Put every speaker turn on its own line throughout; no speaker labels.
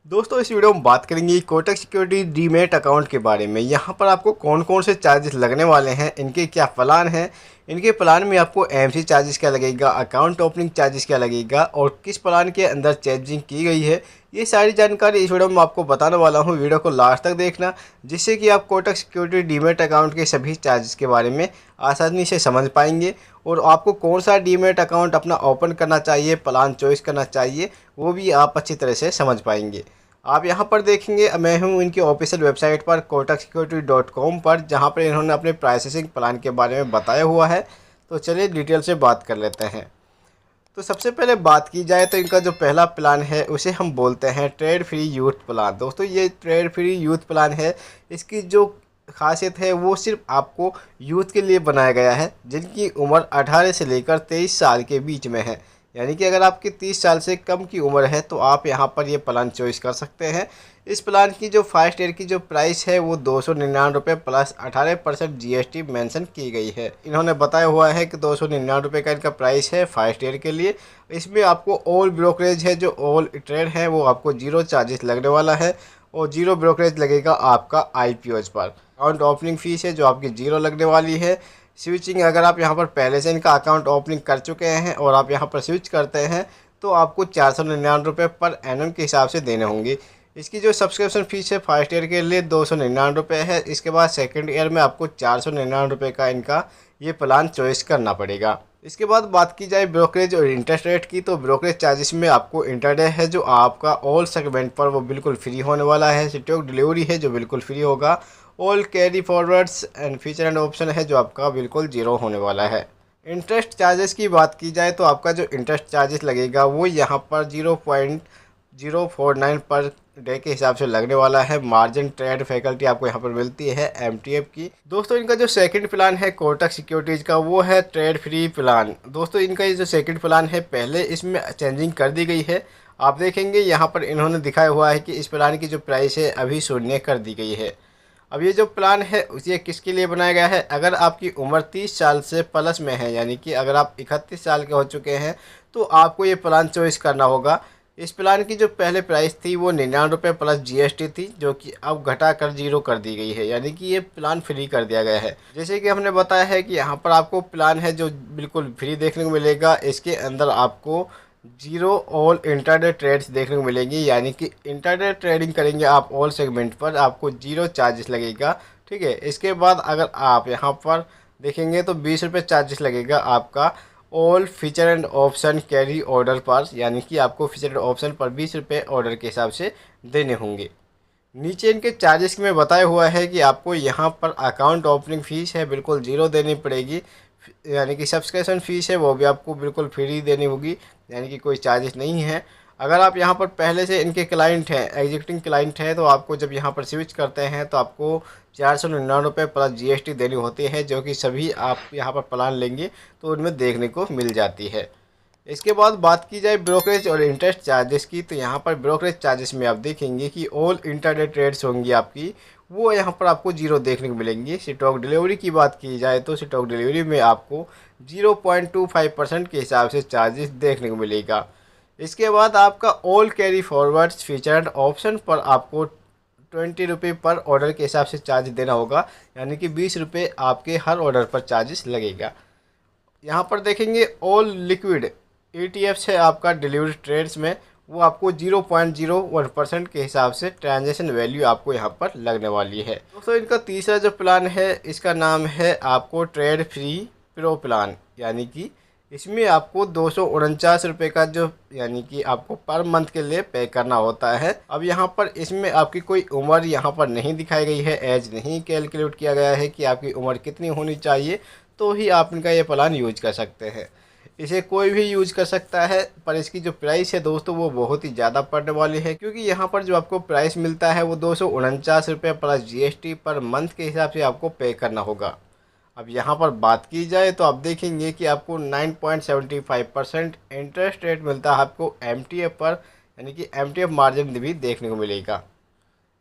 दोस्तों इस वीडियो में बात करेंगे कोटक सिक्योरिटी डीमैट अकाउंट के बारे में। यहाँ पर आपको कौन कौन से चार्जेस लगने वाले हैं, इनके क्या प्लान हैं, इनके प्लान में आपको एमसी चार्जेस क्या लगेगा, अकाउंट ओपनिंग चार्जेस क्या लगेगा और किस प्लान के अंदर चार्जिंग की गई है, ये सारी जानकारी इस वीडियो में आपको बताने वाला हूँ। वीडियो को लास्ट तक देखना जिससे कि आप कोटक सिक्योरिटी डीमैट अकाउंट के सभी चार्जेस के बारे में आसानी से समझ पाएंगे और आपको कौन सा डीमैट अकाउंट अपना ओपन करना चाहिए, प्लान चॉइस करना चाहिए, वो भी आप अच्छी तरह से समझ पाएंगे। आप यहाँ पर देखेंगे मैं हूँ इनकी ऑफिशियल वेबसाइट पर kotaksecurity.com पर, जहाँ पर इन्होंने अपने प्राइसिंग प्लान के बारे में बताया हुआ है। तो चलिए डिटेल से बात कर लेते हैं। तो सबसे पहले बात की जाए तो इनका जो पहला प्लान है उसे हम बोलते हैं ट्रेड फ्री यूथ प्लान। दोस्तों ये ट्रेड फ्री यूथ प्लान है, इसकी जो खासियत है वो सिर्फ आपको यूथ के लिए बनाया गया है जिनकी उम्र 18 से लेकर 23 साल के बीच में है। यानी कि अगर आपकी 30 साल से कम की उम्र है तो आप यहाँ पर ये प्लान चॉइस कर सकते हैं। इस प्लान की जो फर्स्ट ईयर की जो प्राइस है वो 299 प्लस 18% जीएसटी मेंशन की गई है। इन्होंने बताया हुआ है कि 299 का इनका प्राइस है फर्स्ट ईयर के लिए। इसमें आपको ऑल ब्रोकरेज है, जो ऑल ट्रेड है वो आपको जीरो चार्जेस लगने वाला है और जीरो ब्रोकरेज लगेगा आपका आईपीओज पर। अकाउंट ओपनिंग फ़ीस है जो आपकी जीरो लगने वाली है। स्विचिंग अगर आप यहाँ पर पहले से इनका अकाउंट ओपनिंग कर चुके हैं और आप यहाँ पर स्विच करते हैं तो आपको 499 पर एनम के हिसाब से देने होंगे। इसकी जो सब्सक्रिप्शन फ़ीस है फर्स्ट ईयर के लिए 299 है। इसके बाद सेकंड ईयर में आपको 499 का इनका ये प्लान चॉइस करना पड़ेगा। इसके बाद बात की जाए ब्रोकरेज और इंटरेस्ट रेट की, तो ब्रोकरेज चार्जेस में आपको इंटरडे है जो आपका ऑल सेगमेंट पर वो बिल्कुल फ्री होने वाला है। स्टॉक डिलीवरी है जो बिल्कुल फ्री होगा। All carry forwards and feature and option है जो आपका बिल्कुल जीरो होने वाला है। इंटरेस्ट चार्जेस की बात की जाए तो आपका जो इंटरेस्ट चार्जेस लगेगा वो यहाँ पर 0.049 पर डे के हिसाब से लगने वाला है। मार्जिन ट्रेड फैकल्टी आपको यहाँ पर मिलती है एमटीएफ की। दोस्तों इनका जो सेकंड प्लान है कोटक सिक्योरिटीज़ का वो है ट्रेड फ्री प्लान। दोस्तों इनका ये जो सेकंड प्लान है पहले इसमें चेंजिंग कर दी गई है। आप देखेंगे यहाँ पर इन्होंने दिखाया हुआ है कि इस प्लान की जो प्राइस है अभी शून्य कर दी गई है। अब ये जो प्लान है ये किसके लिए बनाया गया है, अगर आपकी उम्र 30 साल से प्लस में है, यानी कि अगर आप 31 साल के हो चुके हैं तो आपको ये प्लान चॉइस करना होगा। इस प्लान की जो पहले प्राइस थी वो 99 प्लस जीएसटी थी, जो कि अब घटा कर जीरो कर दी गई है, यानी कि ये प्लान फ्री कर दिया गया है। जैसे कि हमने बताया है कि यहाँ पर आपको प्लान है जो बिल्कुल फ्री देखने को मिलेगा। इसके अंदर आपको जीरो ऑल इंटरडे ट्रेड्स देखने को मिलेंगी, यानी कि इंटरडे ट्रेडिंग करेंगे आप ऑल सेगमेंट पर आपको जीरो चार्जेस लगेगा। ठीक है, इसके बाद अगर आप यहाँ पर देखेंगे तो 20 रुपये चार्जेस लगेगा आपका all feature and option carry order पर, यानी कि आपको फीचर एंड ऑप्शन पर 20 रुपये ऑर्डर के हिसाब से देने होंगे। नीचे इनके चार्जेस में बताया हुआ है कि आपको यहाँ पर अकाउंट ओपनिंग फ़ीस है बिल्कुल ज़ीरो देनी पड़ेगी, यानी कि सब्सक्रिप्शन फ़ीस है वो भी आपको बिल्कुल फ्री देनी होगी, यानी कि कोई चार्जेस नहीं है। अगर आप यहाँ पर पहले से इनके क्लाइंट हैं, एग्जिस्टिंग क्लाइंट हैं, तो आपको जब यहाँ पर स्विच करते हैं तो आपको 499 प्लस जीएसटी देनी होती है, जो कि सभी आप यहाँ पर प्लान लेंगे तो उनमें देखने को मिल जाती है। इसके बाद बात की जाए ब्रोकरेज और इंटरेस्ट चार्जेस की, तो यहाँ पर ब्रोकरेज चार्जेस में आप देखेंगे कि ऑल इंटरडे ट्रेड्स होंगी आपकी वो यहाँ पर आपको जीरो देखने को मिलेंगी। स्टॉक डिलीवरी की बात की जाए तो स्टॉक डिलीवरी में आपको 0.25% के हिसाब से चार्जेस देखने को मिलेगा। इसके बाद आपका all carry forwards feature and option पर आपको 20 रुपये पर ऑर्डर के हिसाब से चार्ज देना होगा, यानी कि 20 रुपये आपके हर ऑर्डर पर चार्जेस लगेगा। यहाँ पर देखेंगे ऑल लिक्विड ईटीएफ्स है आपका डिलीवरी ट्रेड्स में, वो आपको 0.01% के हिसाब से ट्रांजैक्शन वैल्यू आपको यहाँ पर लगने वाली है। दोस्तों इनका तीसरा जो प्लान है इसका नाम है आपको ट्रेड फ्री प्रो प्लान, यानी कि इसमें आपको 249 का जो, यानी कि आपको पर मंथ के लिए पे करना होता है। अब यहाँ पर इसमें आपकी कोई उम्र यहाँ पर नहीं दिखाई गई है, एज नहीं कैलकुलेट किया गया है कि आपकी उम्र कितनी होनी चाहिए तो ही आप इनका ये प्लान यूज कर सकते हैं। इसे कोई भी यूज कर सकता है, पर इसकी जो प्राइस है दोस्तों वो बहुत ही ज़्यादा पड़ने वाली है, क्योंकि यहाँ पर जो आपको प्राइस मिलता है वो 249 प्लस जीएसटी पर मंथ के हिसाब से आपको पे करना होगा। अब यहाँ पर बात की जाए तो आप देखेंगे कि आपको 9.75% इंटरेस्ट रेट मिलता है आपको एमटीएफ पर, यानी कि एमटीएफ मार्जिन भी देखने को मिलेगा।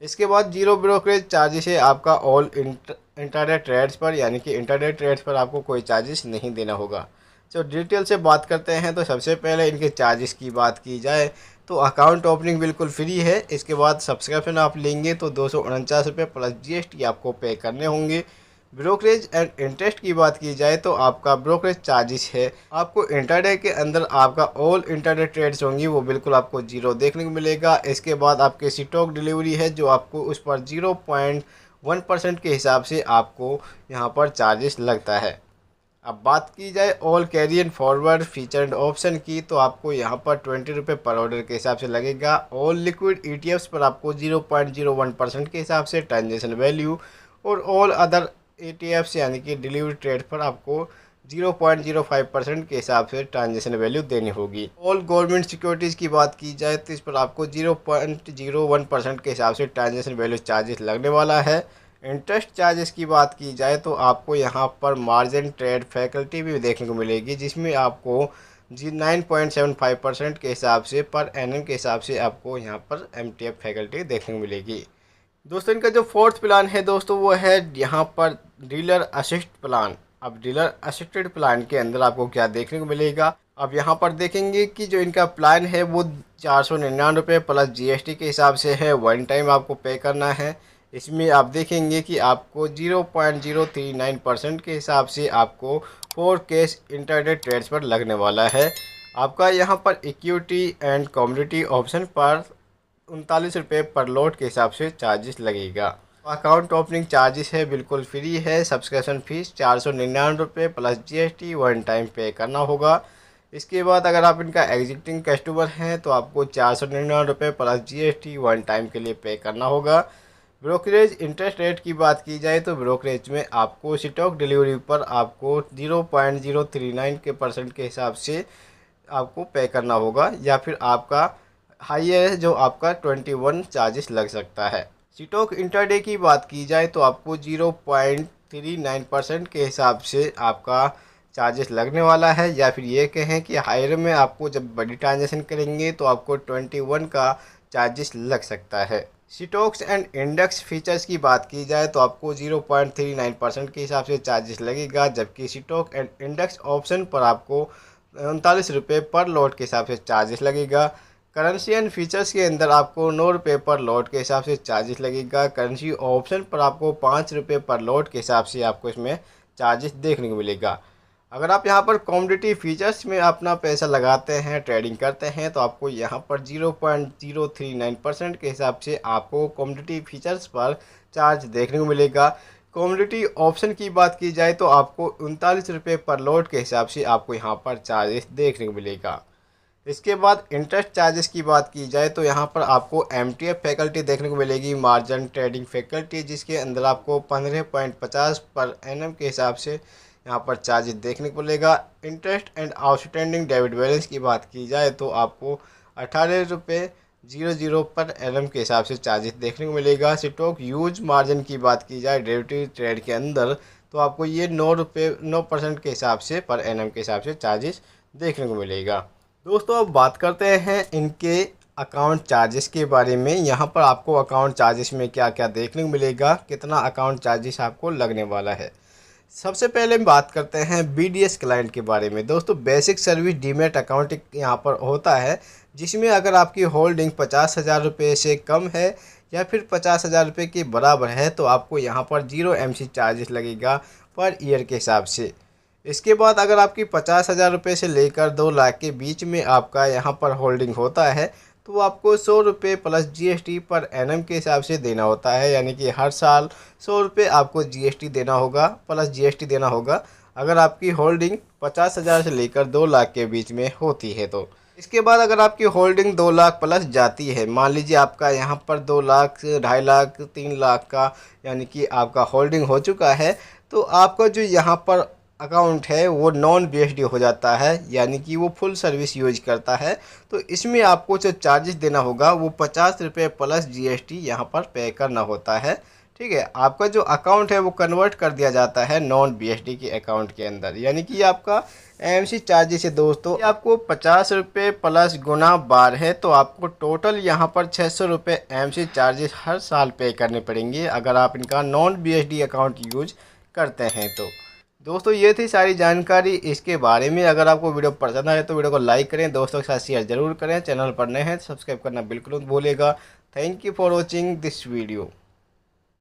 इसके बाद जीरो ब्रोकरेज चार्जेस है आपका ऑल इंटरडे ट्रेड्स पर, यानी कि इंटरडे ट्रेड्स पर आपको कोई चार्जेस नहीं देना होगा। तो डिटेल से बात करते हैं तो सबसे पहले इनके चार्जेस की बात की जाए तो अकाउंट ओपनिंग बिल्कुल फ्री है। इसके बाद सब्सक्रिप्शन आप लेंगे तो 249 रुपये प्लस GST आपको पे करने होंगे। ब्रोकरेज एंड इंटरेस्ट की बात की जाए तो आपका ब्रोकरेज चार्जेस है, आपको इंटरडे के अंदर आपका ऑल इंटरडे ट्रेड्स होंगी वो बिल्कुल आपको जीरो देखने को मिलेगा। इसके बाद आपके स्टॉक डिलीवरी है जो आपको उस पर 0.1% के हिसाब से आपको यहाँ पर चार्जेस लगता है। अब बात की जाए all carry and forward feature and option की तो आपको यहाँ पर 20 रुपये पर ऑर्डर के हिसाब से लगेगा। ऑल लिक्विड ETFs पर आपको 0.01% के हिसाब से ट्रांजेक्शन वैल्यू, और ऑल अदर ETFs यानी कि डिलीवरी ट्रेड पर आपको 0.05% के हिसाब से ट्रांजेक्शन वैल्यू देनी होगी। ऑल गवर्नमेंट सिक्योरिटीज़ की बात की जाए तो इस पर आपको 0.01% के हिसाब से ट्रांजेक्शन वैल्यू चार्जेस लगने वाला है। इंटरेस्ट चार्जेस की बात की जाए तो आपको यहाँ पर मार्जिन ट्रेड फैकल्टी भी देखने को मिलेगी, जिसमें आपको 9.75% के हिसाब से पर एनम के हिसाब से आपको यहाँ पर MTF फैकल्टी देखने को मिलेगी। दोस्तों इनका जो फोर्थ प्लान है दोस्तों वो है यहाँ पर डीलर असिस्ट प्लान। अब डीलर असिस्टेड प्लान के अंदर आपको क्या देखने को मिलेगा, अब यहाँ पर देखेंगे कि जो इनका प्लान है वो 499 रुपये प्लस GST के हिसाब से है, वन टाइम आपको पे करना है। इसमें आप देखेंगे कि आपको 0.039% के हिसाब से आपको 4 कैश इंटरडे ट्रेड्स पर लगने वाला है। आपका यहाँ पर इक्विटी एंड कमोडिटी ऑप्शन पर 39 रुपये पर लॉट के हिसाब से चार्जेस लगेगा। अकाउंट ओपनिंग चार्जेस है बिल्कुल फ्री है। सब्सक्रिप्शन फीस 499 रुपये प्लस GST वन टाइम पे करना होगा। इसके बाद अगर आप इनका एग्जिस्टिंग कस्टमर हैं तो आपको 499 रुपये प्लस GST वन टाइम के लिए पे करना होगा। ब्रोकरेज इंटरेस्ट रेट की बात की जाए तो ब्रोकरेज में आपको स्टॉक डिलीवरी पर आपको 0.039% के हिसाब से आपको पे करना होगा, या फिर आपका हाई है जो आपका 21 चार्जेस लग सकता है। स्टॉक इंटरडे की बात की जाए तो आपको 0.39% के हिसाब से आपका चार्जेस लगने वाला है, या फिर ये कहें कि हायर में आपको जब बड़ी ट्रांजेक्शन करेंगे तो आपको 21 का चार्जेस लग सकता है। स्टॉक्स एंड इंडेक्स फीचर्स की बात की जाए तो आपको 0.39% के हिसाब से चार्जेस लगेगा, जबकि स्टॉक एंड इंडेक्स ऑप्शन पर आपको 39 रुपये पर लॉट के हिसाब से चार्जेस लगेगा। करेंसी एंड फीचर्स के अंदर आपको 9 रुपये पर लॉट के हिसाब से चार्जेस लगेगा। करेंसी ऑप्शन पर आपको 5 रुपये पर लॉट के हिसाब से आपको इसमें चार्जेस देखने को मिलेगा। अगर आप यहाँ पर कमोडिटी फीचर्स में अपना पैसा लगाते हैं, ट्रेडिंग करते हैं, तो आपको यहाँ पर 0.039% के हिसाब से आपको कमोडिटी फीचर्स पर चार्ज देखने को मिलेगा। कमोडिटी ऑप्शन की बात की जाए तो आपको 39 रुपये पर लॉट के हिसाब से आपको यहाँ पर चार्जेस देखने को मिलेगा। इसके बाद इंटरेस्ट चार्जेस की बात की जाए तो यहाँ पर आपको MTF फैकल्टी देखने को मिलेगी, मार्जिन ट्रेडिंग फैकल्टी, जिसके अंदर आपको 15.50 पर एनम के हिसाब से यहाँ पर चार्जेस देखने को मिलेगा। Interest and outstanding debit balance की बात की जाए तो आपको 18.00 पर एनम के हिसाब से चार्जेस देखने को मिलेगा। स्टॉक यूज मार्जिन की बात की जाए डेरिवेटिव ट्रेड के अंदर तो आपको ये 9% के हिसाब से पर एनम के हिसाब से चार्जेस देखने को मिलेगा। दोस्तों अब बात करते हैं इनके अकाउंट चार्जेस के बारे में। यहाँ पर आपको अकाउंट चार्जेस में क्या क्या देखने को मिलेगा, कितना अकाउंट चार्जेस आपको लगने वाला है। सबसे पहले बात करते हैं BDS क्लाइंट के बारे में। दोस्तों बेसिक सर्विस डीमेट अकाउंट यहाँ पर होता है, जिसमें अगर आपकी होल्डिंग 50,000 रुपये से कम है या फिर 50,000 रुपये के बराबर है तो आपको यहाँ पर 0 MC चार्जेस लगेगा पर ईयर के हिसाब से। इसके बाद अगर आपकी 50,000 रुपये से लेकर 2 लाख के बीच में आपका यहाँ पर होल्डिंग होता है तो आपको 100 रुपये प्लस GST पर एनम के हिसाब से देना होता है, यानी कि हर साल 100 रुपये आपको GST देना होगा, प्लस GST देना होगा अगर आपकी होल्डिंग 50,000 से लेकर 2 लाख के बीच में होती है तो। इसके बाद अगर आपकी होल्डिंग 2 लाख प्लस जाती है, मान लीजिए आपका यहाँ पर 2 लाख, 2.5 लाख, 3 लाख का यानी कि आपका होल्डिंग हो चुका है, तो आपका जो यहाँ पर अकाउंट है वो नॉन BSD हो जाता है, यानी कि वो फुल सर्विस यूज करता है। तो इसमें आपको जो चार्जेस देना होगा वो 50 रुपये प्लस GST यहाँ पर पे करना होता है। ठीक है, आपका जो अकाउंट है वो कन्वर्ट कर दिया जाता है नॉन BSD के अकाउंट के अंदर, यानी कि आपका AMC चार्जेस है दोस्तों आपको 50 रुपये प्लस गुना 12 है, तो आपको टोटल यहाँ पर 600 रुपये AMC चार्जेस हर साल पे करने पड़ेंगे अगर आप इनका नॉन BSD अकाउंट यूज करते हैं तो। दोस्तों ये थी सारी जानकारी इसके बारे में। अगर आपको वीडियो पसंद आए तो वीडियो को लाइक करें, दोस्तों के साथ शेयर जरूर करें। चैनल पर नए हैं तो सब्सक्राइब करना बिल्कुल मत भूलिएगा। Thank you for watching this video.